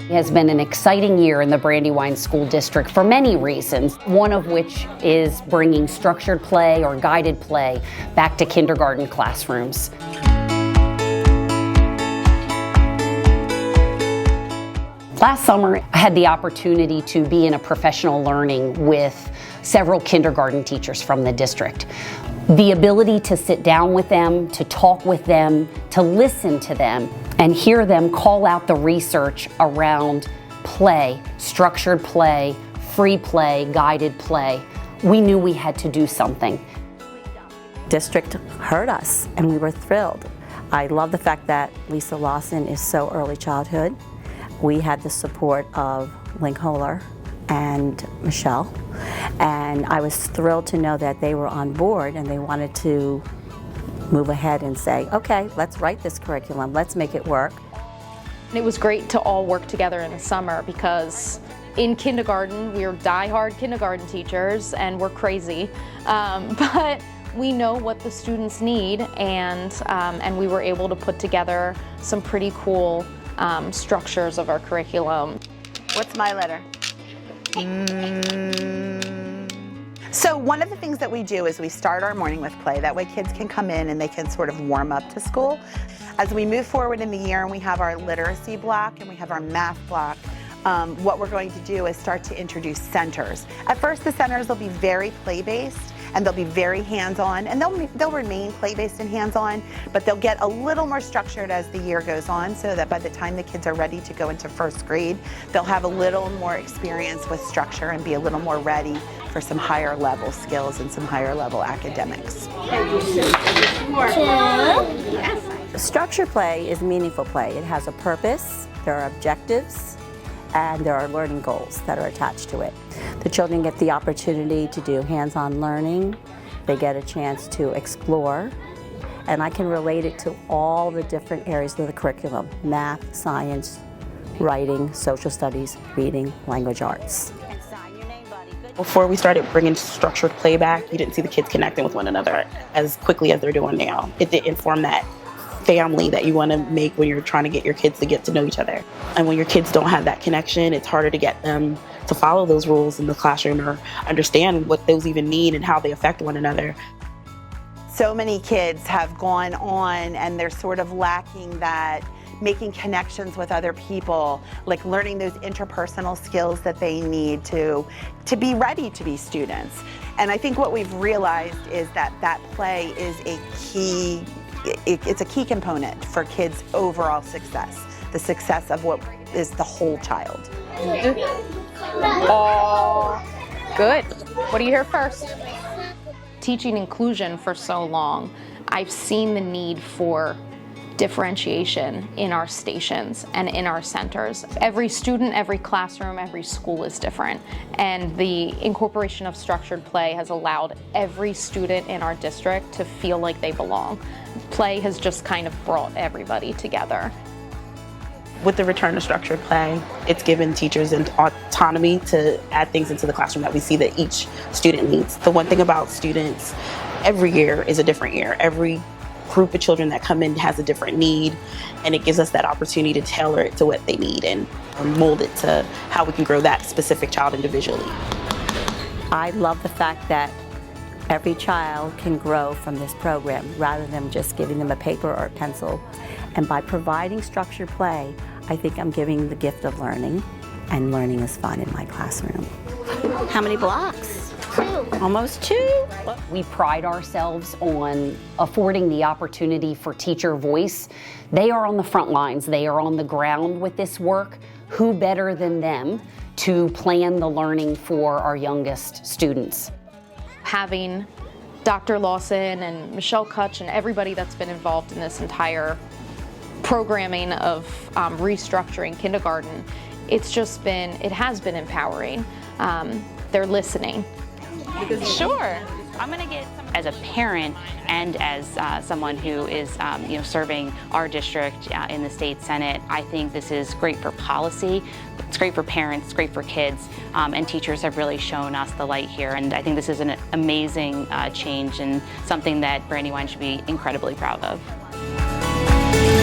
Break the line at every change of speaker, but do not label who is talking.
It has been an exciting year in the Brandywine School District for many reasons, one of which is bringing structured play or guided play back to kindergarten classrooms. Last summer, I had the opportunity to be in a professional learning with several kindergarten teachers from the district. The ability to sit down with them, to talk with them, to listen to them, and hear them call out the research around play, structured play, free play, guided play. We knew we had to do something.
District heard us and we were thrilled. I love the fact that Lisa Lawson is so early childhood. We had the support of Link Holer and Michelle, and I was thrilled to know that they were on board and they wanted to move ahead and say, okay, let's write this curriculum, let's make it work.
It was great to all work together in the summer because in kindergarten, we're die-hard kindergarten teachers and we're crazy, but we know what the students need, and we were able to put together some pretty cool structures of our curriculum.
What's my letter? So one of the things that we do is we start our morning with play. That way kids can come in and they can sort of warm up to school. As we move forward in the year and we have our literacy block and we have our math block, what we're going to do is start to introduce centers. At first the centers will be very play-based and they'll be very hands-on, and they'll remain play-based and hands-on, but they'll get a little more structured as the year goes on so that by the time the kids are ready to go into first grade, they'll have a little more experience with structure and be a little more ready for some higher level skills and some higher level academics.
Structured play is meaningful play. It has a purpose, there are objectives, and there are learning goals that are attached to it. The children get the opportunity to do hands-on learning. They get a chance to explore, and I can relate it to all the different areas of the curriculum: math, science, writing, social studies, reading, language arts.
Before we started bringing structured play back, you didn't see the kids connecting with one another as quickly as they're doing now. It didn't form that family that you want to make when you're trying to get your kids to get to know each other. And when your kids don't have that connection, it's harder to get them to follow those rules in the classroom or understand what those even mean and how they affect one another.
So many kids have gone on and they're sort of lacking that making connections with other people, like learning those interpersonal skills that they need to be ready to be students. And I think what we've realized is that that play is a key, it's a key component for kids' overall success, the success of what is the whole child.
Oh, good. What do you hear first? Teaching inclusion for so long, I've seen the need for differentiation in our stations and in our centers. Every student, every classroom, every school is different, and the incorporation of structured play has allowed every student in our district to feel like they belong. Play has just kind of brought everybody together.
With the return of structured play, it's given teachers an autonomy to add things into the classroom that we see that each student needs. The one thing about students, every year is a different year. Every group of children that come in has a different need, and it gives us that opportunity to tailor it to what they need and mold it to how we can grow that specific child individually.
I love the fact that every child can grow from this program rather than just giving them a paper or a pencil. And by providing structured play, I think I'm giving the gift of learning, and learning is fun in my classroom.
How many blocks?
2. Almost 2.
We pride ourselves on affording the opportunity for teacher voice. They are on the front lines. They are on the ground with this work. Who better than them to plan the learning for our youngest students?
Having Dr. Lawson and Michelle Kutch and everybody that's been involved in this entire programming of restructuring kindergarten, it has been empowering. They're listening.
Sure. I'm going to get as a parent and as someone who is serving our district in the state senate. I think this is great for policy. It's great for parents, it's great for kids, and teachers have really shown us the light here, and I think this is an amazing change and something that Brandywine should be incredibly proud of.
Bye.